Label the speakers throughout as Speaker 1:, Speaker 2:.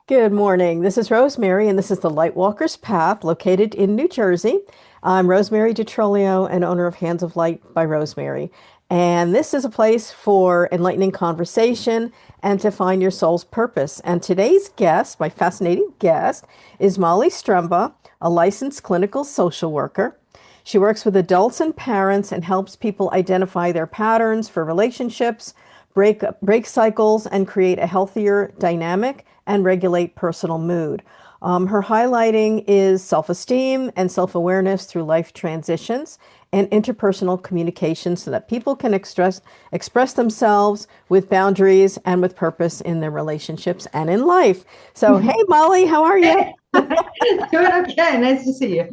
Speaker 1: Good morning. This is Rosemary, and this is the Lightwalker's Path located in New Jersey. I'm Rosemary DiTrolio and owner of Hands of Light by Rosemary. And this is a place for enlightening conversation and to find your soul's purpose. And today's guest, my fascinating guest, is Molly Stremba, a licensed clinical social worker. She works with adults and parents and helps people identify their patterns for relationships, break cycles, and create a healthier dynamic and regulate personal mood. Her highlighting is self-esteem and self-awareness through life transitions and interpersonal communication so that people can express themselves with boundaries and with purpose in their relationships and in life. So, hey, Molly, how are you?
Speaker 2: Doing okay. Nice to see you.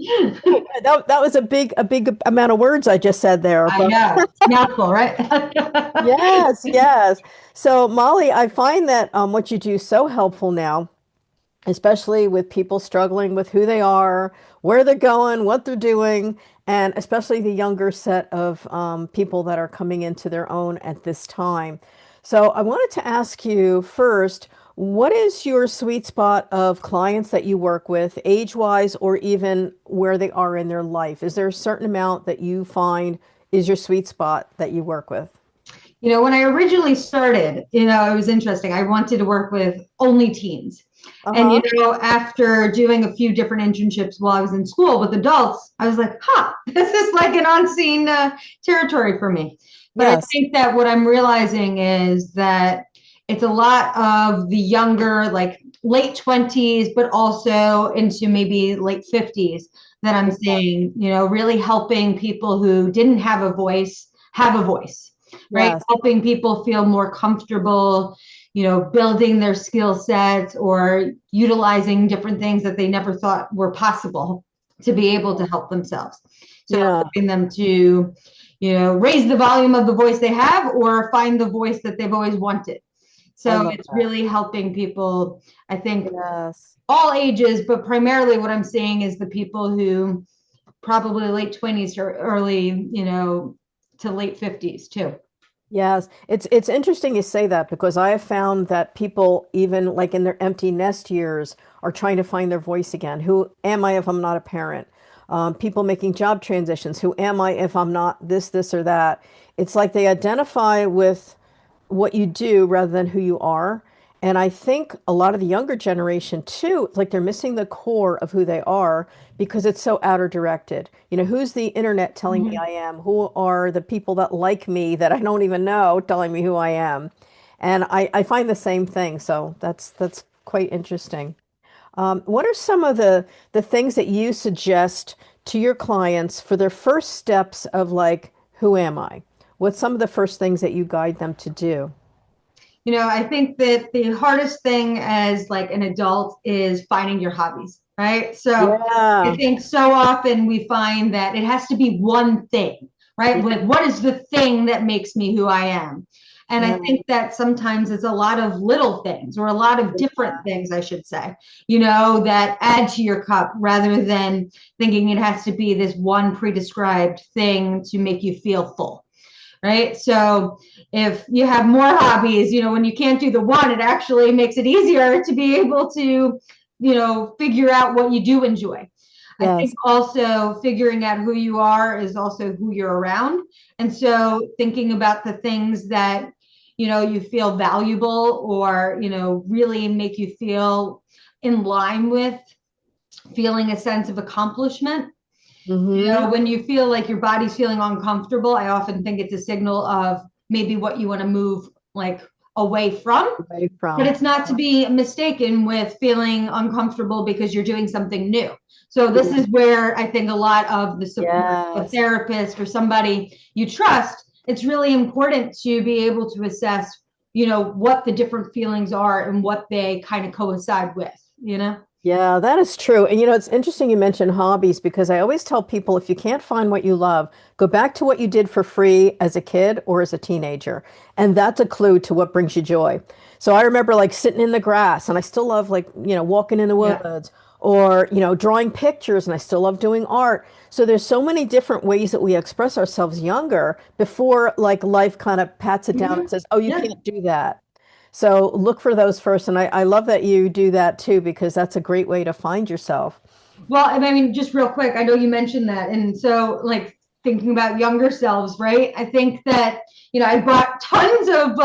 Speaker 1: That was a big amount of words I just said there,
Speaker 2: I
Speaker 1: but
Speaker 2: know. It's a mouthful, right?
Speaker 1: yes, yes. So, Molly, I find that what you do is so helpful now, especially with people struggling with who they are, where they're going, what they're doing, and especially the younger set of people that are coming into their own at this time. So, I wanted to ask you first, what is your sweet spot of clients that you work with, age-wise, or even where they are in their life? Is there a certain amount that you find is your sweet spot that you work with?
Speaker 2: When I originally started, it was interesting. I wanted to work with only teens. And,
Speaker 1: Uh-huh.
Speaker 2: after doing a few different internships while I was in school with adults, I was like, this is like an unseen territory for me. But I
Speaker 1: Yes.
Speaker 2: think that what I'm realizing is that it's a lot of the younger, like late 20s, but also into maybe late 50s that I'm seeing, really helping people who didn't have a voice, right?
Speaker 1: Yes.
Speaker 2: Helping people feel more comfortable, building their skill sets or utilizing different things that they never thought were possible to be able to help themselves. So
Speaker 1: Yeah.
Speaker 2: helping them to, raise the volume of the voice they have or find the voice that they've always wanted.
Speaker 1: I
Speaker 2: So
Speaker 1: love
Speaker 2: it's
Speaker 1: that.
Speaker 2: really helping people, I think,
Speaker 1: Yes.
Speaker 2: all ages, but primarily what I'm seeing is the people who probably late 20s or early, to late 50s too.
Speaker 1: Yes. It's interesting you say that because I have found that people, even like in their empty nest years, are trying to find their voice again. Who am I if I'm not a parent? People making job transitions. Who am I if I'm not this, or that? It's like they identify with what you do rather than who you are. And I think a lot of the younger generation too, it's like they're missing the core of who they are because it's so outer directed. Who's the internet telling me
Speaker 2: Mhm.
Speaker 1: I am? Who are the people that like me that I don't even know telling me who I am? And I find the same thing. So that's quite interesting. What are some of the things that you suggest to your clients for their first steps of like, who am I? What's some of the first things that you guide them to do?
Speaker 2: I think that the hardest thing as like an adult is finding your hobbies, right? So I
Speaker 1: Yeah.
Speaker 2: think so often we find that it has to be one thing, right? Like, what is the thing that makes me who I am? And I
Speaker 1: Yeah.
Speaker 2: think that sometimes it's a lot of little things or a lot of different things, I should say, that add to your cup rather than thinking it has to be this one pre-described thing to make you feel full, right? So if you have more hobbies, when you can't do the one, it actually makes it easier to be able to, figure out what you do enjoy. I think
Speaker 1: Yes.
Speaker 2: also figuring out who you are is also who you're around. And so thinking about the things that, you feel valuable or, really make you feel in line with feeling a sense of accomplishment.
Speaker 1: Mm-hmm.
Speaker 2: When you feel like your body's feeling uncomfortable, I often think it's a signal of maybe what you want to move like away from.
Speaker 1: Away
Speaker 2: But
Speaker 1: from.
Speaker 2: it's not to be mistaken with feeling uncomfortable because you're doing something new. So this
Speaker 1: Yeah.
Speaker 2: is where I think a lot of the support, a
Speaker 1: Yes.
Speaker 2: therapist or somebody you trust, it's really important to be able to assess, what the different feelings are and what they kind of coincide with.
Speaker 1: Yeah, that is true. And it's interesting you mentioned hobbies because I always tell people if you can't find what you love, go back to what you did for free as a kid or as a teenager. And that's a clue to what brings you joy. So I remember like sitting in the grass and I still love like, walking in the
Speaker 2: Yeah.
Speaker 1: woods or, drawing pictures and I still love doing art. So there's so many different ways that we express ourselves younger before like life kind of pats it down and
Speaker 2: Mm-hmm.
Speaker 1: says, "Oh, you
Speaker 2: Yeah.
Speaker 1: can't do that." So look for those first. And I love that you do that too, because that's a great way to find yourself.
Speaker 2: Well, I mean, just real quick, I know you mentioned that. And so, like, thinking about younger selves, right? I think that, I bought tons of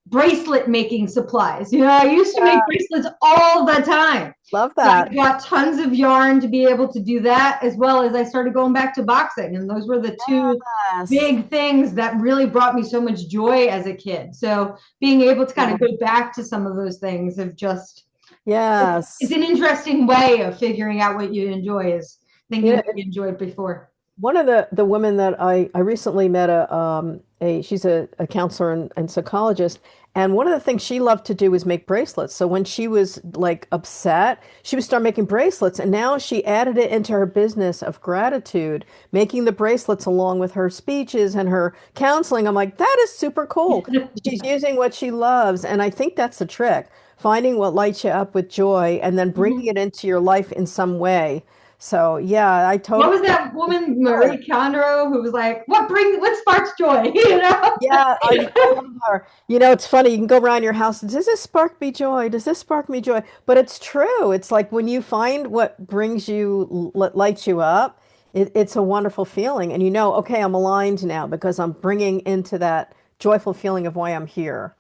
Speaker 2: bracelet making supplies. I used to make
Speaker 1: Yeah,
Speaker 2: bracelets all the time.
Speaker 1: love
Speaker 2: So
Speaker 1: that.
Speaker 2: I got tons of yarn to be able to do that, as well as I started going back to boxing. And those were the two
Speaker 1: Yes.
Speaker 2: big things that really brought me so much joy as a kid. So being able to kind
Speaker 1: Yeah.
Speaker 2: of go back to some of those things have just, it's
Speaker 1: Yes.
Speaker 2: an interesting way of figuring out what you enjoy, is
Speaker 1: You
Speaker 2: thinking
Speaker 1: know,
Speaker 2: what you enjoyed before.
Speaker 1: one of the women that I recently met a she's a counselor and psychologist, and one of the things she loved to do was make bracelets. So when she was like upset, she would start making bracelets, and now she added it into her business of gratitude, making the bracelets along with her speeches and her counseling. I'm like, that is super cool. She's using what she loves, and I think that's the trick, finding what lights you up with joy and then bringing
Speaker 2: Mhm.
Speaker 1: it into your life in some way. So yeah, I
Speaker 2: What
Speaker 1: totally.
Speaker 2: was that woman,
Speaker 1: Good.
Speaker 2: Marie Kondo, who was like, what sparks joy? You know?
Speaker 1: Yeah, I love her. It's funny. You can go around your house. Does this spark me joy? Does this spark me joy? But it's true. It's like when you find what brings you, lights you up, it's a wonderful feeling. And okay, I'm aligned now because I'm bringing into that joyful feeling of why I'm here.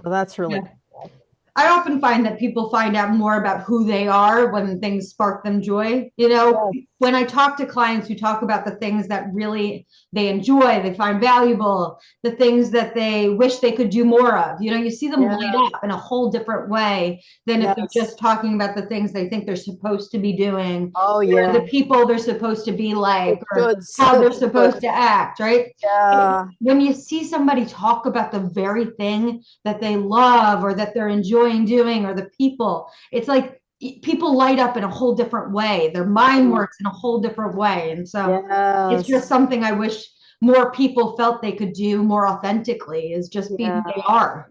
Speaker 1: So that's really
Speaker 2: Yeah.
Speaker 1: cool.
Speaker 2: I often find that people find out more about who they are when things spark them joy.
Speaker 1: Yes.
Speaker 2: When I talk to clients who talk about the things that really they enjoy, they find valuable, the things that they wish they could do more of, you see them light
Speaker 1: Yeah.
Speaker 2: up in a whole different way than if they're
Speaker 1: Yes.
Speaker 2: just talking about the things they think they're supposed to be doing,
Speaker 1: Oh
Speaker 2: or the
Speaker 1: yeah.
Speaker 2: people they're supposed to be
Speaker 1: The
Speaker 2: like, or
Speaker 1: shoulds.
Speaker 2: how they're
Speaker 1: The
Speaker 2: supposed
Speaker 1: shoulds.
Speaker 2: to act, right?
Speaker 1: Yeah.
Speaker 2: When you see somebody talk about the very thing that they love or that they're enjoying doing, or the people, it's like people light up in a whole different way. Their mind works in a whole different way. And so it's just
Speaker 1: Yes.
Speaker 2: something I wish more people felt they could do more authentically, is just be who
Speaker 1: Yeah.
Speaker 2: they are.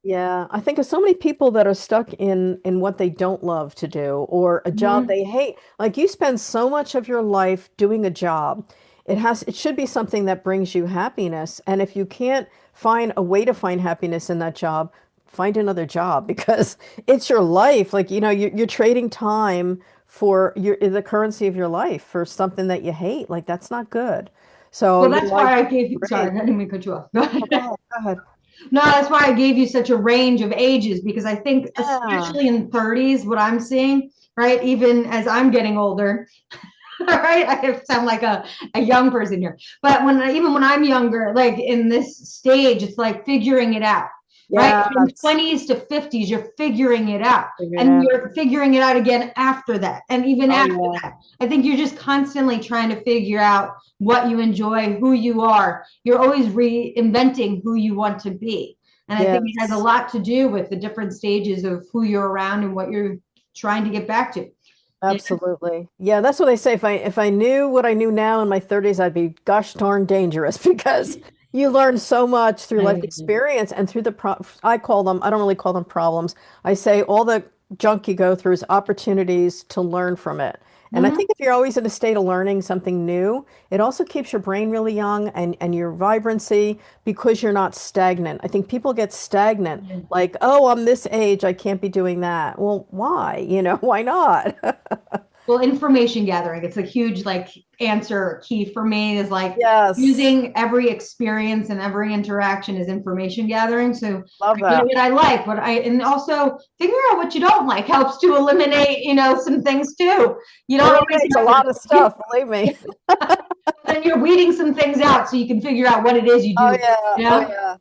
Speaker 1: Yeah, I think of so many people that are stuck in what they don't love to do or a job
Speaker 2: Mhm.
Speaker 1: they hate. Like you spend so much of your life doing a job. It should be something that brings you happiness. And if you can't find a way to find happiness in that job, find another job because it's your life. Like, you're trading time for the currency of your life for something that you hate. Like that's not good. So,
Speaker 2: Well, that's
Speaker 1: I
Speaker 2: why I gave you, sorry,
Speaker 1: great.
Speaker 2: I didn't mean to cut you off.
Speaker 1: Oh, go ahead. Go ahead.
Speaker 2: No, that's why I gave you such a range of ages, because I think,
Speaker 1: Yeah.
Speaker 2: especially in 30s, what I'm seeing, right, even as I'm getting older, right, I sound like a young person here, but even when I'm younger, like in this stage, it's like figuring it out, right? From
Speaker 1: Yes.
Speaker 2: 20s to 50s, you're figuring it out,
Speaker 1: Figure it
Speaker 2: and
Speaker 1: out.
Speaker 2: you're figuring it out again after that, and even
Speaker 1: Oh
Speaker 2: after
Speaker 1: yeah.
Speaker 2: that. I think you're just constantly trying to figure out what you enjoy, who you are. You're always reinventing who you want to be. And I think it has a
Speaker 1: Yes.
Speaker 2: lot to do with the different stages of who you're around and what you're trying to get back to. Yeah.
Speaker 1: Absolutely. Yeah, that's what they say. If I knew what I knew now in my 30s, I'd be gosh darn dangerous because you learn so much through life experience and through I don't really call them problems. I say all the junk you go through is opportunities to learn from it. And I
Speaker 2: Mhm.
Speaker 1: think if you're always in a state of learning something new, it also keeps your brain really young and your vibrancy because you're not stagnant. I think people get stagnant, like, oh, I'm this age, I can't be doing that. Well, why? Why not?
Speaker 2: Well, information gathering, it's a huge answer key for me, is like
Speaker 1: Yes,
Speaker 2: using every experience and every interaction as information gathering. So
Speaker 1: love
Speaker 2: I know
Speaker 1: that.
Speaker 2: what I like, and also figuring out what you don't like helps to eliminate, some things too. You don't always
Speaker 1: Eliminates a
Speaker 2: have to,
Speaker 1: lot of stuff, believe me.
Speaker 2: then you're weeding some things out so you can figure out what it is you
Speaker 1: Oh
Speaker 2: do,
Speaker 1: yeah,
Speaker 2: you
Speaker 1: oh
Speaker 2: know?
Speaker 1: yeah.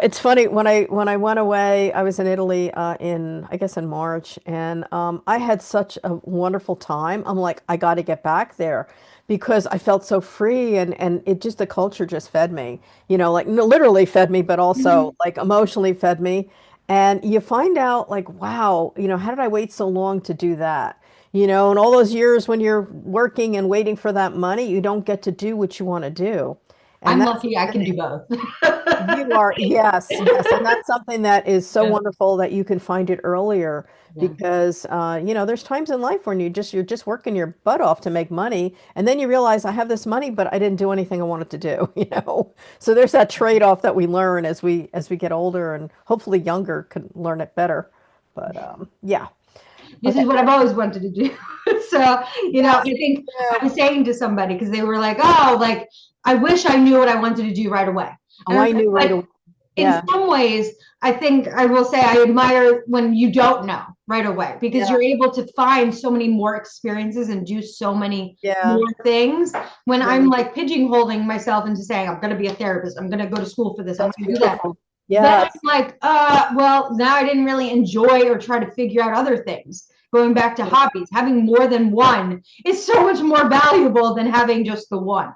Speaker 1: It's funny when I went away, I was in Italy in I guess in March, and I had such a wonderful time. I'm like, I got to get back there because I felt so free and it just the culture just fed me. Like no, literally fed me, but also
Speaker 2: Mhm.
Speaker 1: like emotionally fed me. And you find out like, wow, how did I wait so long to do that? And all those years when you're working and waiting for that money, you don't get to do what you want to do. And
Speaker 2: I'm
Speaker 1: that's
Speaker 2: lucky I can do both.
Speaker 1: you are, yes, yes. And that's something that is so
Speaker 2: Yeah.
Speaker 1: wonderful that you can find it earlier
Speaker 2: Yeah.
Speaker 1: because there's times in life when you're just working your butt off to make money and then you realize I have this money, but I didn't do anything I wanted to do, you know. So there's that trade-off that we learn as we get older and hopefully younger can learn it better. But yeah.
Speaker 2: This
Speaker 1: Okay.
Speaker 2: is what I've always wanted to do. So, I
Speaker 1: Yes,
Speaker 2: think
Speaker 1: yeah.
Speaker 2: I was saying to somebody because they were like, oh, like, I wish I knew what I wanted to do right away.
Speaker 1: Oh,
Speaker 2: And
Speaker 1: I knew right
Speaker 2: like,
Speaker 1: away.
Speaker 2: in
Speaker 1: Yeah.
Speaker 2: some ways, I think I will say I admire when you don't know right away because
Speaker 1: Yeah.
Speaker 2: you're able to find so many more experiences and do so many
Speaker 1: Yeah.
Speaker 2: more things. When I'm
Speaker 1: Yeah.
Speaker 2: like pigeonholing myself into saying, I'm going to be a therapist, I'm going to go to school for this, I'm
Speaker 1: That's
Speaker 2: going to do that.
Speaker 1: beautiful.
Speaker 2: Then I'm
Speaker 1: Yes.
Speaker 2: like, well, now I didn't really enjoy or try to figure out other things. Going back to hobbies, having more than one is so much more valuable than having just the one.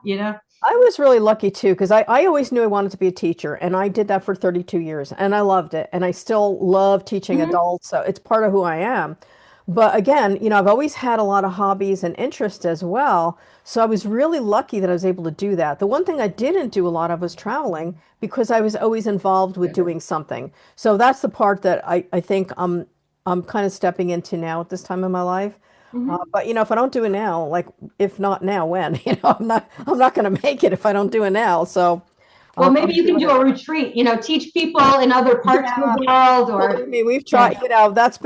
Speaker 1: I was really lucky too, because I always knew I wanted to be a teacher, and I did that for 32 years, and I loved it, and I still love teaching
Speaker 2: Mm-hmm.
Speaker 1: adults, so it's part of who I am. But again, I've always had a lot of hobbies and interests as well, so I was really lucky that I was able to do that. The one thing I didn't do a lot of was traveling because I was always involved with doing something. So that's the part that I think I'm kind of stepping into now at this time in my life.
Speaker 2: Mm-hmm.
Speaker 1: But if I don't do it now, like if not now, when? I'm not going to make it if I don't do it now. So
Speaker 2: Well, maybe
Speaker 1: I'm
Speaker 2: you can
Speaker 1: doing
Speaker 2: do
Speaker 1: it.
Speaker 2: a retreat, teach people in other parts of
Speaker 1: Yeah,
Speaker 2: the world or,
Speaker 1: believe me, we've
Speaker 2: yeah,
Speaker 1: tried. That's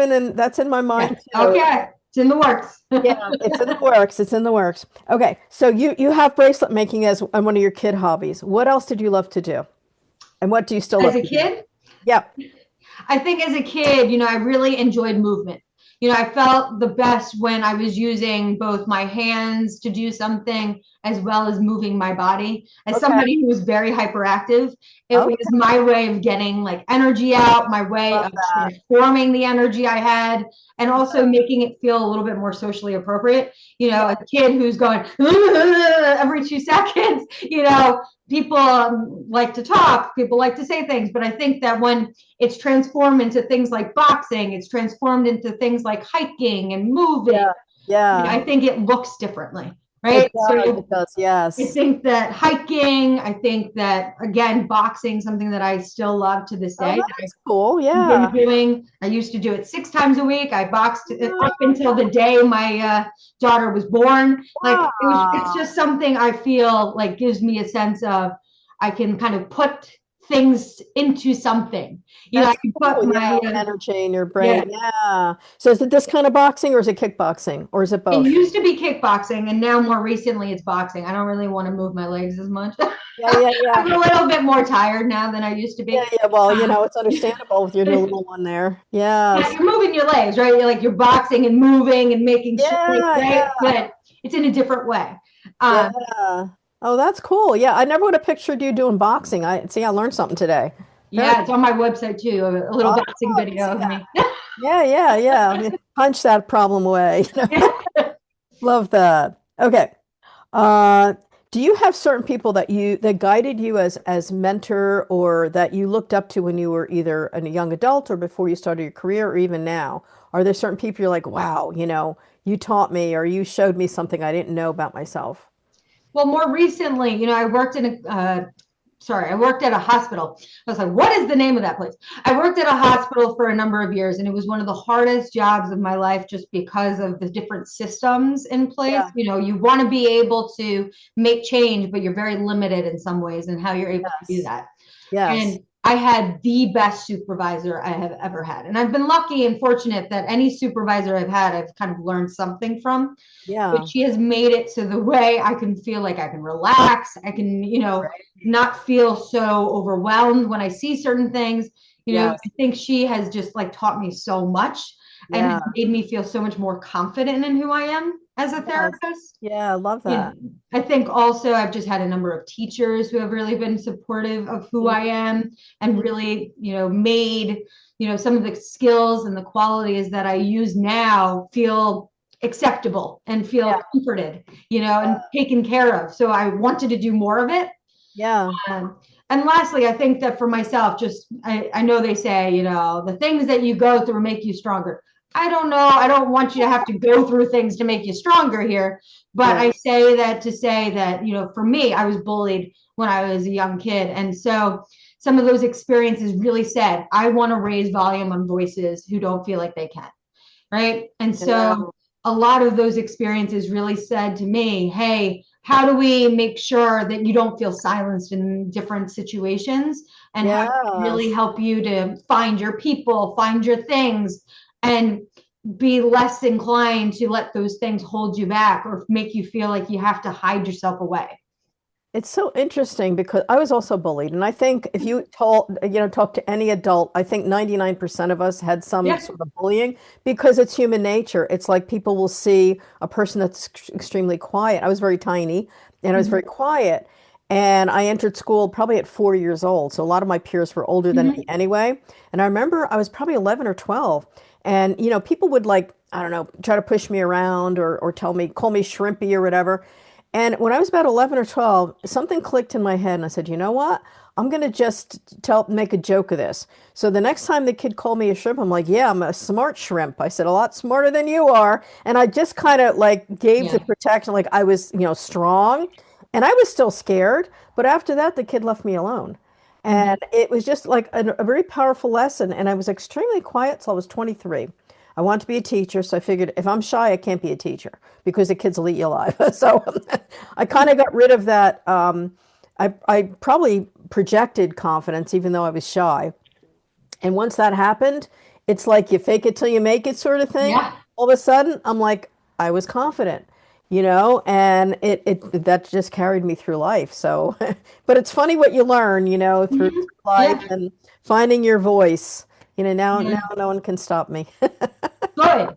Speaker 1: in my
Speaker 2: yeah.
Speaker 1: mind too.
Speaker 2: Okay. It's in the works.
Speaker 1: Yeah, it's in the works. It's in the works. Okay, so you have bracelet making as one of your kid hobbies. What else did you love to do, and what do you still
Speaker 2: As
Speaker 1: love
Speaker 2: a
Speaker 1: to do?
Speaker 2: kid,
Speaker 1: Yeah.
Speaker 2: I think as a kid, I really enjoyed movement. I felt the best when I was using both my hands to do something as well as moving my body. As
Speaker 1: Okay.
Speaker 2: somebody who was very hyperactive, it was
Speaker 1: Okay.
Speaker 2: my way of getting like energy out, my way
Speaker 1: Love
Speaker 2: of
Speaker 1: that.
Speaker 2: transforming the energy I had, and also making it feel a little bit more socially appropriate.
Speaker 1: Yeah.
Speaker 2: A kid who's going every 2 seconds, people like to talk, people like to say things, but I think that when it's transformed into things like boxing, it's transformed into things like hiking and moving.
Speaker 1: Yeah. Yeah.
Speaker 2: I think it looks differently, right?
Speaker 1: It does.
Speaker 2: So
Speaker 1: It does.
Speaker 2: I
Speaker 1: Yes.
Speaker 2: think that hiking, I think that again, boxing, something that I still love to this
Speaker 1: Oh,
Speaker 2: day.
Speaker 1: that's cool.
Speaker 2: I've been
Speaker 1: Yeah.
Speaker 2: doing. I used to do it 6 times a week. I boxed up until
Speaker 1: Wow.
Speaker 2: the day my daughter was born. Like it's
Speaker 1: Wow.
Speaker 2: just something I feel like gives me a sense of I can kind of put things into something. I
Speaker 1: That's
Speaker 2: can
Speaker 1: cool.
Speaker 2: put
Speaker 1: Yeah.
Speaker 2: my
Speaker 1: Energy in your
Speaker 2: yeah.
Speaker 1: brain. Yeah. So is it this kind of boxing or is it kickboxing or is it
Speaker 2: It
Speaker 1: both?
Speaker 2: used to be kickboxing, and now more recently it's boxing. I don't really want to move my legs as much.
Speaker 1: Yeah. Yeah. Yeah.
Speaker 2: I'm a little bit more tired now than I used to
Speaker 1: Yeah.
Speaker 2: be.
Speaker 1: Yeah. Well,
Speaker 2: Um,
Speaker 1: it's understandable with your new little one there.
Speaker 2: Yeah,
Speaker 1: Yes.
Speaker 2: you're moving your legs, right? You're boxing and moving and making sure,
Speaker 1: Yeah.
Speaker 2: right?
Speaker 1: Yeah.
Speaker 2: But it's in a different way.
Speaker 1: Yeah.
Speaker 2: Um,
Speaker 1: Oh, that's cool. Yeah. I never would have pictured you doing boxing. I learned something today. Very
Speaker 2: yeah, it's on my website too, a little
Speaker 1: oh,
Speaker 2: boxing
Speaker 1: I can
Speaker 2: video
Speaker 1: see
Speaker 2: of
Speaker 1: that.
Speaker 2: me.
Speaker 1: Yeah. Yeah. Yeah. I mean, punch that problem away. Love that. Okay. Uh, do you have certain people that guided you as mentor or that you looked up to when you were either a young adult or before you started your career or even now? Are there certain people you're like, wow, you taught me or you showed me something I didn't know about myself?
Speaker 2: Well, more recently, I worked at a hospital. I was like, what is the name of that place? I worked at a hospital for a number of years, and it was one of the hardest jobs of my life just because of the different systems in place.
Speaker 1: Yeah.
Speaker 2: You want to be able to make change, but you're very limited in some ways in how you're able to do
Speaker 1: Yes.
Speaker 2: that.
Speaker 1: Yes.
Speaker 2: And I had the best supervisor I have ever had. And I've been lucky and fortunate that any supervisor I've had, I've kind of learned something from. But
Speaker 1: Yeah.
Speaker 2: she has made it so the way I can feel like I can relax, I can, not feel so overwhelmed when I see certain things. I
Speaker 1: Yes.
Speaker 2: think she has just like taught me so much and has
Speaker 1: Yeah.
Speaker 2: made me feel so much more confident in who I am as a
Speaker 1: Yes.
Speaker 2: therapist.
Speaker 1: Yeah. I love that.
Speaker 2: I think also I've just had a number of teachers who have really been supportive of who I am and
Speaker 1: Mhm.
Speaker 2: really, made, some of the skills and the qualities that I use now feel acceptable and feel
Speaker 1: Yeah.
Speaker 2: comforted, and taken care of. So I wanted to do more of it.
Speaker 1: Yeah.
Speaker 2: And lastly, I think that for myself, just I know they say, the things that you go through make you stronger. I don't know. I don't want you to have to go through things to make you stronger here. But
Speaker 1: Yeah.
Speaker 2: I say that to say that, for me, I was bullied when I was a young kid. And so some of those experiences really said, I want to raise volume on voices who don't feel like they can. Right. And
Speaker 1: Yeah.
Speaker 2: so a lot of those experiences really said to me, hey, how do we make sure that you don't feel silenced in different situations? And how do we really
Speaker 1: Yes.
Speaker 2: help you to find your people, find your things, and be less inclined to let those things hold you back or make you feel like you have to hide yourself away.
Speaker 1: It's so interesting because I was also bullied. And I think if you talk to any adult, I think 99% of us had some
Speaker 2: Yeah.
Speaker 1: sort of bullying because it's human nature. It's like people will see a person that's extremely quiet. I was very tiny and I was very
Speaker 2: Mm-hmm.
Speaker 1: quiet. And I entered school probably at 4 years old. So a lot of my peers were older than me
Speaker 2: Mm-hmm.
Speaker 1: anyway. And I remember I was probably 11 or 12. And, people would like, I don't know, try to push me around or call me shrimpy or whatever. And when I was about 11 or 12, something clicked in my head and I said, you know what? I'm going to just make a joke of this. So the next time the kid called me a shrimp, I'm like, yeah, I'm a smart shrimp. I said, a lot smarter than you are. And I just kind of like gave the
Speaker 2: Yeah.
Speaker 1: protection, like I was, strong and I was still scared. But after that, the kid left me alone.
Speaker 2: Mm-hmm.
Speaker 1: And it was just like a very powerful lesson. And I was extremely quiet till I was 23. I wanted to be a teacher, so I figured if I'm shy, I can't be a teacher because the kids will eat you alive. So I kind of got rid of that. I probably projected confidence, even though I was shy. And once that happened, it's like you fake it till you make it sort of thing.
Speaker 2: Yeah.
Speaker 1: All of a sudden, I'm like, I was confident, and it that just carried me through life. So, but it's funny what you learn, through
Speaker 2: Mm-hmm.
Speaker 1: life
Speaker 2: Yeah.
Speaker 1: and finding your voice. Now
Speaker 2: Yeah.
Speaker 1: no one can stop me.
Speaker 2: Good.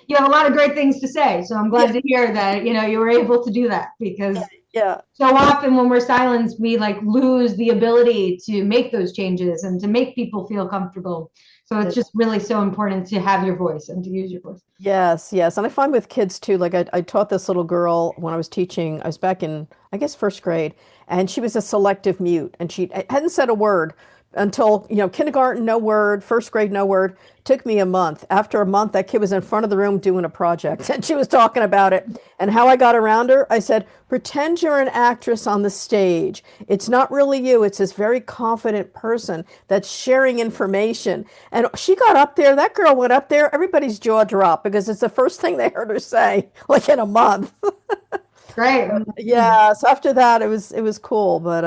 Speaker 2: You have a lot of great things to say. So I'm
Speaker 1: Yeah,
Speaker 2: glad to hear that, you were able to do that because
Speaker 1: yeah.
Speaker 2: so often when we're silenced, we like lose the ability to make those changes and to make people feel comfortable. So it's just really so important to have your voice and to use your voice.
Speaker 1: Yes, yes. And I find with kids too, like I taught this little girl when I was teaching, I was back in, I guess, first grade, and she was a selective mute and she hadn't said a word until, kindergarten, no word, first grade, no word. Took me a month. After a month, that kid was in front of the room doing a project and she was talking about it. And how I got around her, I said, pretend you're an actress on the stage. It's not really you, it's this very confident person that's sharing information. And she got up there, that girl went up there, everybody's jaw dropped because it's the first thing they heard her say, like in a month.
Speaker 2: Great.
Speaker 1: Yeah, so after that it was cool, but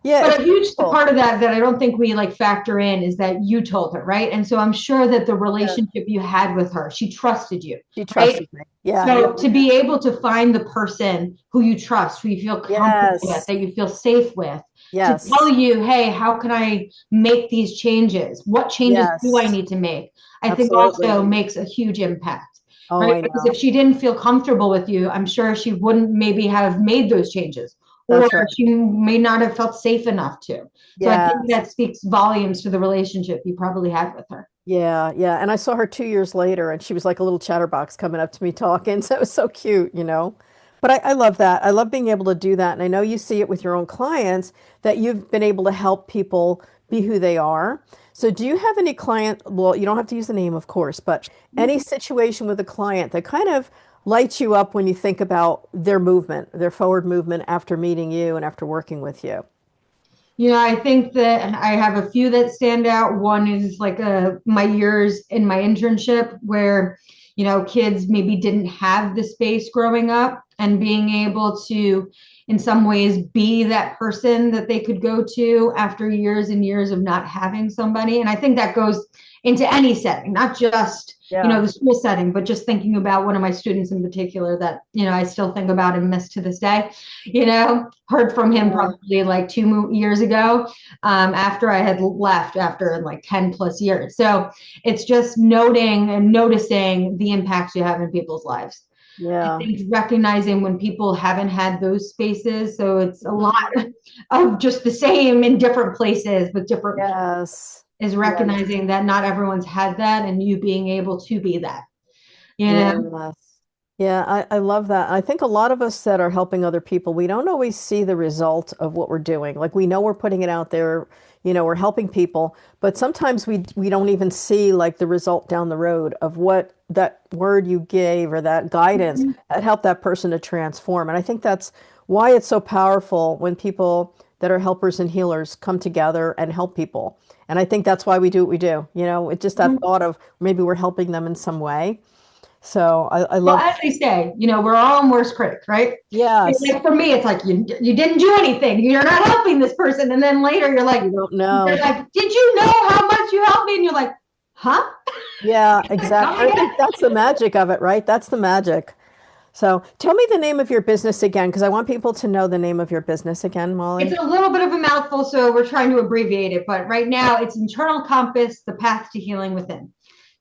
Speaker 1: yeah, it's
Speaker 2: But a huge
Speaker 1: cool.
Speaker 2: part of that I don't think we like factor in is that you told her, right? And so I'm sure that the
Speaker 1: Yeah,
Speaker 2: relationship you had with her, she trusted you,
Speaker 1: she
Speaker 2: right?
Speaker 1: trusted me. Yeah, yeah.
Speaker 2: So to be able to find the person who you trust, who you feel comfortable with,
Speaker 1: Yes.
Speaker 2: that you feel safe with, to tell
Speaker 1: Yes.
Speaker 2: you, hey, how can I make these changes? What changes do I
Speaker 1: Yes.
Speaker 2: need to make? I think
Speaker 1: Absolutely.
Speaker 2: also makes a huge impact,
Speaker 1: Oh,
Speaker 2: right?
Speaker 1: I
Speaker 2: Because if
Speaker 1: know.
Speaker 2: she didn't feel comfortable with you, I'm sure she wouldn't maybe have made those changes, or
Speaker 1: That's right.
Speaker 2: she may not have felt safe enough to. So I think
Speaker 1: Yes.
Speaker 2: that speaks volumes to the relationship you probably had with her.
Speaker 1: Yeah, yeah. And I saw her 2 years later and she was like a little chatterbox coming up to me talking. So it was so cute. But I love that. I love being able to do that. And I know you see it with your own clients that you've been able to help people be who they are. So do you have any client, well, you don't have to use the name, of course, but any situation with a client that kind of lights you up when you think about their movement, their forward movement after meeting you and after working with you?
Speaker 2: I think that I have a few that stand out. One is like my years in my internship where, kids maybe didn't have the space growing up and being able to, in some ways, be that person that they could go to after years and years of not having somebody. And I think that goes into any setting, not just,
Speaker 1: Yeah.
Speaker 2: the school setting, but just thinking about one of my students in particular that, I still think about and miss to this day. Heard from him
Speaker 1: Yeah.
Speaker 2: probably like 2 years ago, after I had left after like 10 plus years. So it's just noting and noticing the impacts you have in people's lives. I
Speaker 1: Yeah.
Speaker 2: think recognizing when people haven't had those spaces. So it's a lot
Speaker 1: Mhm.
Speaker 2: of just the same in different places with different people,
Speaker 1: Yes.
Speaker 2: is
Speaker 1: Yes.
Speaker 2: recognizing that not everyone's had that and you being able to be that, you know?
Speaker 1: Yes. Yeah, I love that. I think a lot of us that are helping other people, we don't always see the result of what we're doing. Like we know we're putting it out there, we're helping people, but sometimes we don't even see like the result down the road of what that word you gave or that guidance
Speaker 2: Mhm.
Speaker 1: that helped that person to transform. And I think that's why it's so powerful when people that are helpers and healers come together and help people. And I think that's why we do what we do. It's just that
Speaker 2: Mhm.
Speaker 1: thought of maybe we're helping them in some way. So I
Speaker 2: Well,
Speaker 1: love.
Speaker 2: as they say, we're our own worst critic, right?
Speaker 1: Yes,
Speaker 2: Like for me, it's like you didn't do anything. You're not helping this person, and then later
Speaker 1: you don't
Speaker 2: they're
Speaker 1: know.
Speaker 2: like, did you know how much you helped me? And you're like, huh?
Speaker 1: Yeah,
Speaker 2: Tell
Speaker 1: exactly.
Speaker 2: me
Speaker 1: I
Speaker 2: again.
Speaker 1: think that's the magic of it, right? That's the magic. So tell me the name of your business again, because I want people to know the name of your business again,
Speaker 2: It's
Speaker 1: Molly.
Speaker 2: a little bit of a mouthful, so we're trying to abbreviate it. But right now, it's Internal Compass: The Path to Healing Within.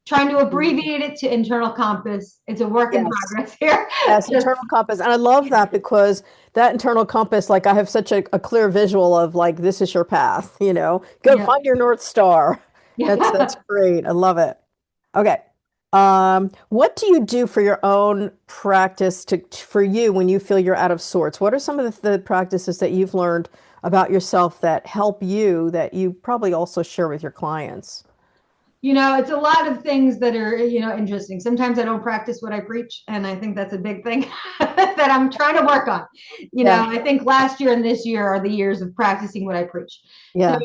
Speaker 2: Trying to abbreviate it to Internal Compass. It's a work in
Speaker 1: Yes.
Speaker 2: progress here.
Speaker 1: Yes,
Speaker 2: Just
Speaker 1: internal compass. And I love that because that internal compass, like I have such a clear visual of like this is your path, Go
Speaker 2: yeah,
Speaker 1: find your North Star. That's
Speaker 2: yeah.
Speaker 1: great. I love it. Okay. What do you do for your own practice for you when you feel you're out of sorts? What are some of the practices that you've learned about yourself that help you that you probably also share with your clients?
Speaker 2: It's a lot of things that are, interesting. Sometimes I don't practice what I preach, and I think that's a big thing that I'm trying to work on.
Speaker 1: Yeah,
Speaker 2: I think last year and this year are the years of practicing what I preach. So
Speaker 1: yeah,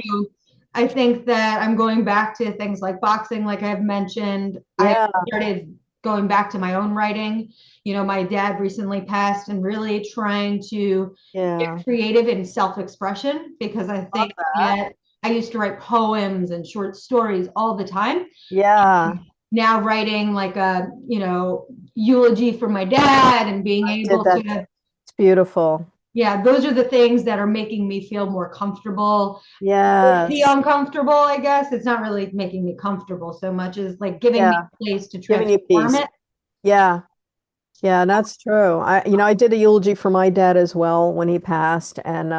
Speaker 2: I think that I'm going back to things like boxing, like I've mentioned. I
Speaker 1: yeah,
Speaker 2: started going back to my own writing. My dad recently passed, and really trying to get
Speaker 1: yeah.
Speaker 2: creative in self-expression, because I
Speaker 1: Love
Speaker 2: think
Speaker 1: that.
Speaker 2: that I used to write poems and short stories all the time.
Speaker 1: Yeah,
Speaker 2: Now writing like a, eulogy for my dad and being
Speaker 1: I did
Speaker 2: able
Speaker 1: that.
Speaker 2: to,
Speaker 1: It's beautiful.
Speaker 2: yeah, those are the things that are making me feel more comfortable with the
Speaker 1: Yes.
Speaker 2: uncomfortable, I guess. It's not really making me comfortable so much as like giving me
Speaker 1: Yeah.
Speaker 2: a place to
Speaker 1: Giving you
Speaker 2: transform
Speaker 1: peace.
Speaker 2: it.
Speaker 1: Yeah. Yeah, and that's true. I did a eulogy for my dad as well when he passed, and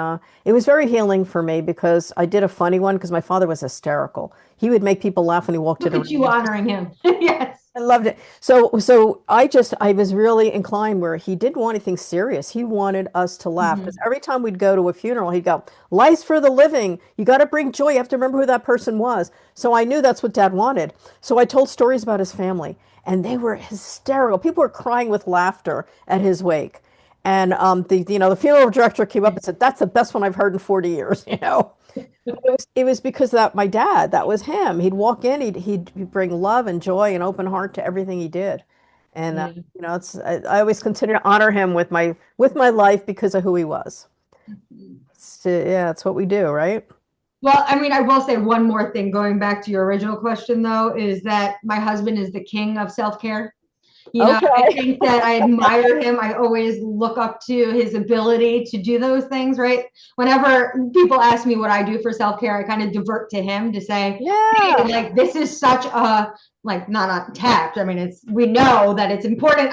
Speaker 1: it was very healing for me because I did a funny one because my father was hysterical. He would make people laugh when he walked
Speaker 2: Look
Speaker 1: into
Speaker 2: at you
Speaker 1: rooms.
Speaker 2: honoring him. Yes.
Speaker 1: I loved it. So I was really inclined where he didn't want anything serious. He wanted us to laugh because
Speaker 2: Mhm.
Speaker 1: every time we'd go to a funeral, he'd go, "Life's for the living. You got to bring joy. You have to remember who that person was." So I knew that's what Dad wanted. So I told stories about his family, and they were hysterical. People were crying with laughter at his wake. And the funeral director came up and said, "That's the best one I've heard in 40 years." It was because that my dad, that was him. He'd walk in, he'd bring love and joy and open heart to everything he did. And
Speaker 2: Yeah.
Speaker 1: I always consider to honor him with my life because of who he was. Yeah, it's what we do, right?
Speaker 2: Well, I mean, I will say one more thing going back to your original question, though, is that my husband is the king of self care. I
Speaker 1: Okay.
Speaker 2: think that I admire him. I always look up to his ability to do those things, right? Whenever people ask me what I do for self care, I kind of divert to him to say, hey,
Speaker 1: Yeah.
Speaker 2: like, this is such a, like, not untapped. I mean, we know that it's important.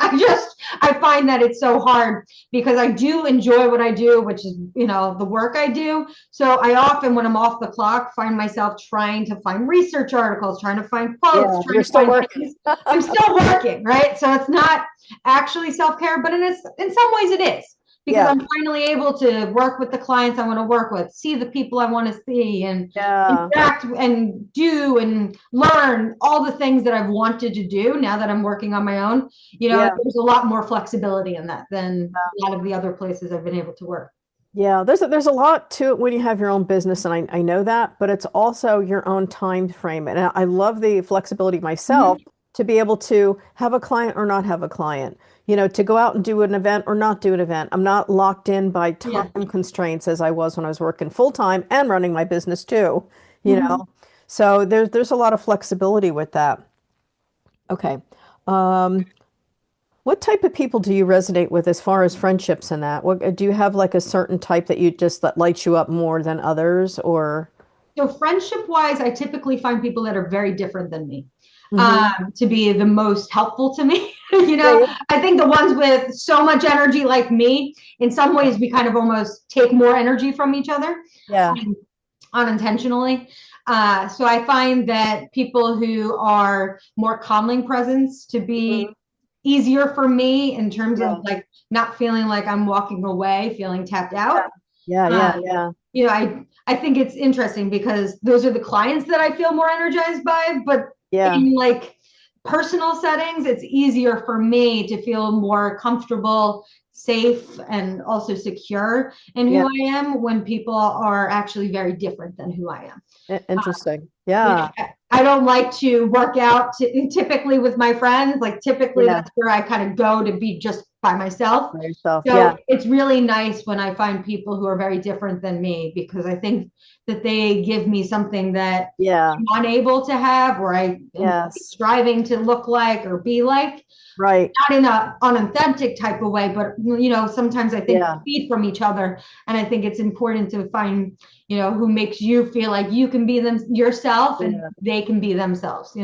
Speaker 2: I find that it's so hard because I do enjoy what I do, which is, the work I do. So I often, when I'm off the clock, find myself trying to find research articles, trying to find quotes,
Speaker 1: Yeah.
Speaker 2: trying
Speaker 1: You're
Speaker 2: to
Speaker 1: still
Speaker 2: find
Speaker 1: working.
Speaker 2: things. I'm still working, right? So it's not actually self-care, but in some ways it is, because
Speaker 1: Yeah.
Speaker 2: I'm finally able to work with the clients I want to work with, see the people I want to see, and
Speaker 1: Yeah.
Speaker 2: interact and do and learn all the things that I've wanted to do now that I'm working on my own.
Speaker 1: Yeah.
Speaker 2: There's a lot more flexibility in that than a lot of the other places I've been able to work.
Speaker 1: Yeah, there's a lot to it when you have your own business, and I know that, but it's also your own time frame. And I love the flexibility myself
Speaker 2: Mm-hmm.
Speaker 1: to be able to have a client or not have a client, to go out and do an event or not do an event. I'm not locked in by
Speaker 2: Yeah.
Speaker 1: time constraints as I was when I was working full time and running my business too, you
Speaker 2: Mm-hmm.
Speaker 1: know. So there's a lot of flexibility with that. Okay. Um, what type of people do you resonate with as far as friendships and that? What do you have like a certain type that you just that lights you up more than others or
Speaker 2: So friendship wise, I typically find people that are very different than me
Speaker 1: hmm
Speaker 2: to be the most helpful to me.
Speaker 1: Yeah, yeah.
Speaker 2: I think the ones with so much energy like me, in some ways, we kind of almost take more energy from each other
Speaker 1: Yeah.
Speaker 2: um, unintentionally. So I find that people who are more calming presence to be
Speaker 1: Mhm.
Speaker 2: easier for me in terms of
Speaker 1: Yeah.
Speaker 2: like not feeling like I'm walking away, feeling tapped out.
Speaker 1: Yeah. Yeah.
Speaker 2: Um,
Speaker 1: Yeah.
Speaker 2: I think it's interesting because those are the clients that I feel more energized by, but
Speaker 1: Yeah.
Speaker 2: in like personal settings, it's easier for me to feel more comfortable, safe, and also secure in
Speaker 1: Yeah.
Speaker 2: who I am when people are actually very different than who I am.
Speaker 1: Interesting.
Speaker 2: Like,
Speaker 1: Yeah.
Speaker 2: I don't like to work out typically with my friends. Like typically
Speaker 1: Yeah.
Speaker 2: that's where I kind of go to be just by myself.
Speaker 1: By yourself.
Speaker 2: So
Speaker 1: Yeah.
Speaker 2: it's really nice when I find people who are very different than me because I think that they give me something that
Speaker 1: Yeah.
Speaker 2: I'm unable to have or I am
Speaker 1: Yes.
Speaker 2: striving to look like or be like,
Speaker 1: Right.
Speaker 2: not in a unauthentic type of way, but sometimes I think
Speaker 1: Yeah.
Speaker 2: we feed from each other, and I think it's important to find who makes you feel like you can be them yourself and
Speaker 1: Yeah.
Speaker 2: they can be themselves.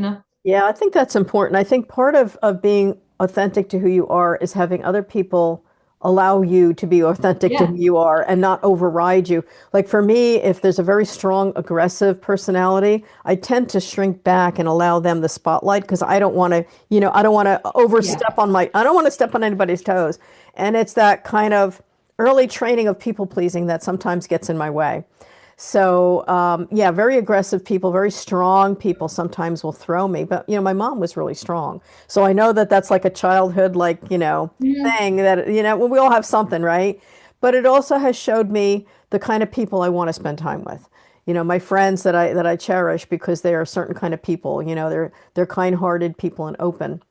Speaker 1: Yeah, I think that's important. I think part of being authentic to who you are is having other people allow you to be authentic to
Speaker 2: Yeah,
Speaker 1: who you are and not override you. Like for me, if there's a very strong, aggressive personality, I tend to shrink back and allow them the spotlight because I don't want to, I don't want to
Speaker 2: yeah.
Speaker 1: overstep I don't want to step on anybody's toes. And it's that kind of early training of people pleasing that sometimes gets in my way. So, yeah, very aggressive people, very strong people sometimes will throw me. But, my mom was really strong. So I know that that's like a childhood, like,
Speaker 2: Mhm.
Speaker 1: thing that, well, we all have something, right? But it also has showed me the kind of people I want to spend time with. My friends that I cherish because they are certain kind of people, they're kind-hearted people and open.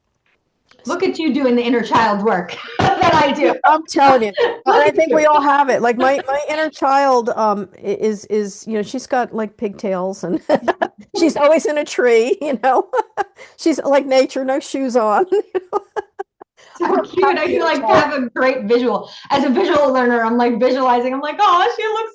Speaker 2: Look at you doing the inner child work that I do.
Speaker 1: I'm telling you. And
Speaker 2: Look
Speaker 1: I
Speaker 2: at
Speaker 1: think
Speaker 2: you.
Speaker 1: we all have it. Like my inner child is she's got like pigtails and she's always in a tree. She's like nature, no shoes on. I
Speaker 2: So
Speaker 1: don't have
Speaker 2: cute.
Speaker 1: an
Speaker 2: I feel
Speaker 1: inner
Speaker 2: like
Speaker 1: child.
Speaker 2: have a great visual. As a visual learner, I'm like visualizing. I'm like, oh, she looks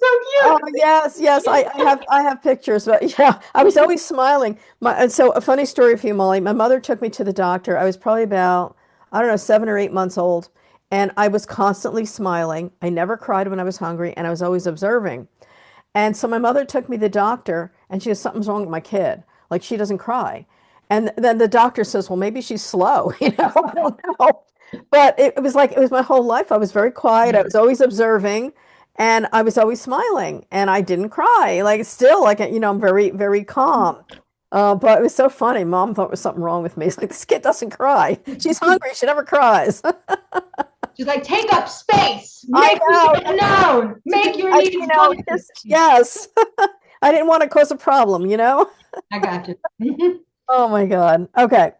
Speaker 1: Oh
Speaker 2: so
Speaker 1: yes, yes. I have pictures, but yeah, I was
Speaker 2: cute.
Speaker 1: always smiling. And so a funny story for you, Molly. My mother took me to the doctor. I was probably about, I don't know, 7 or 8 months old, and I was constantly smiling. I never cried when I was hungry, and I was always observing. And so my mother took me to the doctor and she goes, something's wrong with my kid. Like she doesn't cry. And then the doctor says, well, maybe she's slow, I don't know. But it was like, it was my whole life. I was very quiet. I was always observing and I was always smiling and I didn't cry. Like still, like, I'm very, very calm. But it was so funny. Mom thought there was something wrong with me. It's like, this kid doesn't cry. She's hungry. She never cries.
Speaker 2: She's like, take up space,
Speaker 1: I
Speaker 2: make
Speaker 1: know.
Speaker 2: yourself known,
Speaker 1: To
Speaker 2: make
Speaker 1: be,
Speaker 2: your needs known.
Speaker 1: just, yes. I didn't want to cause a problem?
Speaker 2: I got you.
Speaker 1: Oh my God. Okay.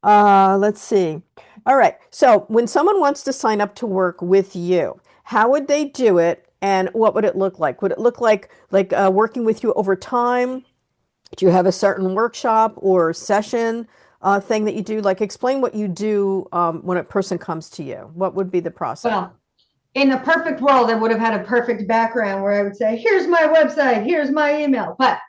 Speaker 1: Let's see. All right. So when someone wants to sign up to work with you, how would they do it and what would it look like? Would it look like working with you over time? Do you have a certain workshop or session thing that you do? Like explain what you do when a person comes to you. What would be the process?
Speaker 2: Well, in a perfect world, I would have had a perfect background where I would say, here's my website, here's my email, but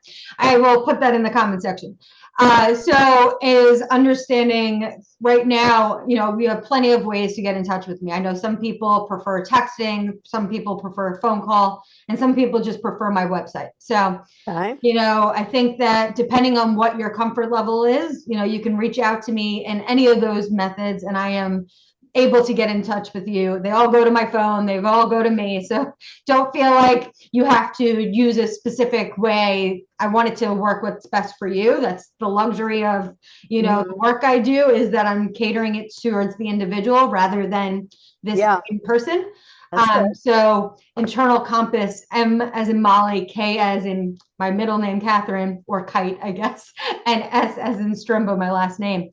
Speaker 2: I will put that in the comment section. So is understanding right now, we have plenty of ways to get in touch with me. I know some people prefer texting, some people prefer phone call, and some people just prefer my website. So
Speaker 1: Okay.
Speaker 2: I think that depending on what your comfort level is, you can reach out to me in any of those methods, and I am able to get in touch with you. They all go to my phone, they all go to me. So don't feel like you have to use a specific way. I wanted to work what's best for you. That's the luxury of, the
Speaker 1: Mhm.
Speaker 2: work I do is that I'm catering it towards the individual rather than this
Speaker 1: Yeah,
Speaker 2: person.
Speaker 1: that's good.
Speaker 2: So internal compass, M as in Molly, K as in my middle name, Catherine, or Kite, I guess, and S as in Stremba, my last name.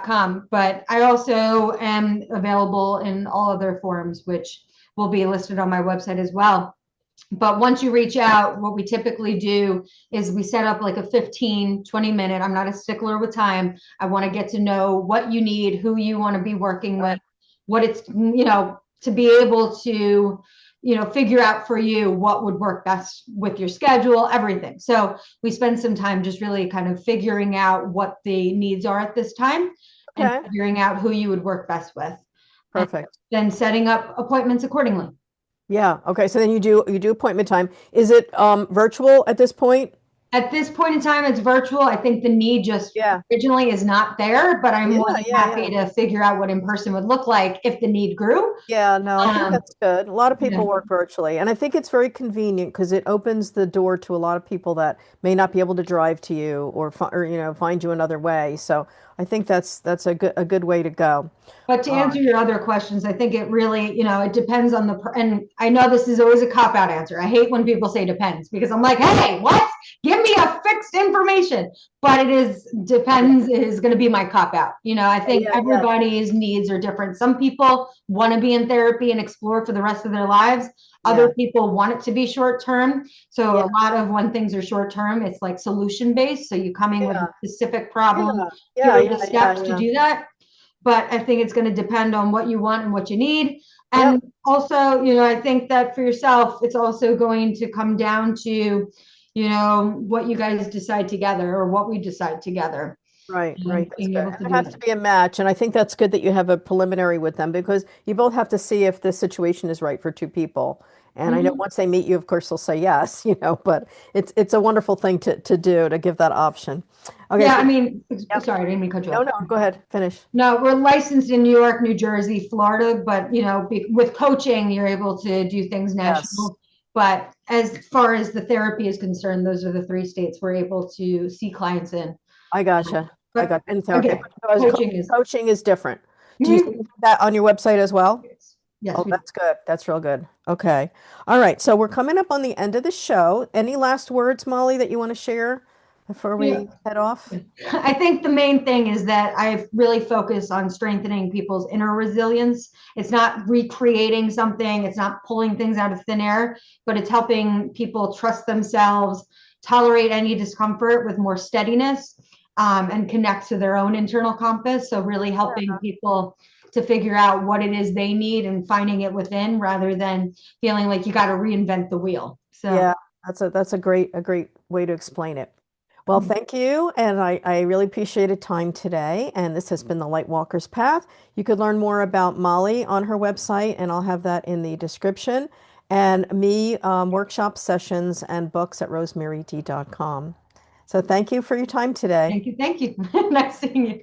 Speaker 2: .com, but I also am available in all other forums, which will be listed on my website as well. But once you reach out, what we typically do is we set up like a 15-20 minute. I'm not a stickler with time. I want to get to know what you need, who you want to be working with, what it's, to be able to, figure out for you what would work best with your schedule, everything. So we spend some time just really kind of figuring out what the needs are at this time and
Speaker 1: Okay.
Speaker 2: figuring out who you would work best with and
Speaker 1: Perfect.
Speaker 2: then setting up appointments accordingly.
Speaker 1: Yeah. Okay. So then you do appointment time. Is it virtual at this point?
Speaker 2: At this point in time, it's virtual. I think the need just
Speaker 1: Yeah.
Speaker 2: originally is not there, but I'm
Speaker 1: Yeah,
Speaker 2: more than
Speaker 1: yeah,
Speaker 2: happy
Speaker 1: yeah.
Speaker 2: to figure out what in person would look like if the need grew.
Speaker 1: Yeah, no, I think
Speaker 2: Um,
Speaker 1: that's good. A lot of
Speaker 2: yeah.
Speaker 1: people work virtually, and I think it's very convenient because it opens the door to a lot of people that may not be able to drive to you or find you another way. So I think that's a good way to go.
Speaker 2: But to
Speaker 1: Uh,
Speaker 2: answer your other questions, I think it really, it depends on and I know this is always a cop out answer. I hate when people say depends because I'm like, hey, what? Give me a fixed information. But it is
Speaker 1: yeah,
Speaker 2: depends is going to be my cop out. I think
Speaker 1: yeah, yeah,
Speaker 2: everybody's needs are different. Some people want to be in therapy and explore for the rest of their lives.
Speaker 1: yeah,
Speaker 2: Other people want it to be short term. So
Speaker 1: yeah,
Speaker 2: a lot of when things are short term, it's like solution based. So you coming with a
Speaker 1: yeah,
Speaker 2: specific problem.
Speaker 1: yeah,
Speaker 2: Here
Speaker 1: yeah,
Speaker 2: are
Speaker 1: yeah,
Speaker 2: the
Speaker 1: yeah,
Speaker 2: steps to
Speaker 1: yeah.
Speaker 2: do that, but I think it's going to depend on what you want and what you need.
Speaker 1: Yep,
Speaker 2: And also, I think that for yourself, it's also going to come down to, what you guys decide together or what we decide together
Speaker 1: right, right.
Speaker 2: and
Speaker 1: That's
Speaker 2: being
Speaker 1: good.
Speaker 2: able
Speaker 1: And
Speaker 2: to
Speaker 1: there
Speaker 2: do
Speaker 1: has to
Speaker 2: that.
Speaker 1: be a match, and I think that's good that you have a preliminary with them because you both have to see if the situation is right for two people. And I know
Speaker 2: Mm-hmm.
Speaker 1: once they meet you, of course, they'll say yes, but it's a wonderful thing to do to give that option. Okay,
Speaker 2: Yeah,
Speaker 1: so
Speaker 2: I mean,
Speaker 1: yep.
Speaker 2: sorry, I didn't mean to cut you
Speaker 1: No,
Speaker 2: off.
Speaker 1: no, go ahead, finish.
Speaker 2: No, we're licensed in New York, New Jersey, Florida, but with coaching, you're able to do things
Speaker 1: Yes,
Speaker 2: national. But as far as the therapy is concerned, those are the three states we're able to see clients in.
Speaker 1: I gotcha. I
Speaker 2: But
Speaker 1: got in therapy,
Speaker 2: again,
Speaker 1: but as
Speaker 2: coaching is.
Speaker 1: coaching is different. Do you see
Speaker 2: Mhm.
Speaker 1: that on your website as well?
Speaker 2: Yes,
Speaker 1: Oh,
Speaker 2: we do.
Speaker 1: that's good. That's real good. Okay. All right. So we're coming up on the end of the show. Any last words, Molly, that you want to share before
Speaker 2: Yeah.
Speaker 1: we head off?
Speaker 2: I think the main thing is that I've really focused on strengthening people's inner resilience. It's not recreating something, it's not pulling things out of thin air, but it's helping people trust themselves, tolerate any discomfort with more steadiness, and connect to their own internal compass. So, really helping people to figure out what it is they need and finding it within rather than feeling like you got to reinvent the wheel. So,
Speaker 1: Yeah, that's a great way to explain it. Well, thank you, and I really appreciated time today. And this has been the Lightwalker's Path. You could learn more about Molly on her website, and I'll have that in the description. And me, workshop sessions and books at rosemaryd.com. So thank you for your time today.
Speaker 2: thank you. Thank you. Nice seeing you.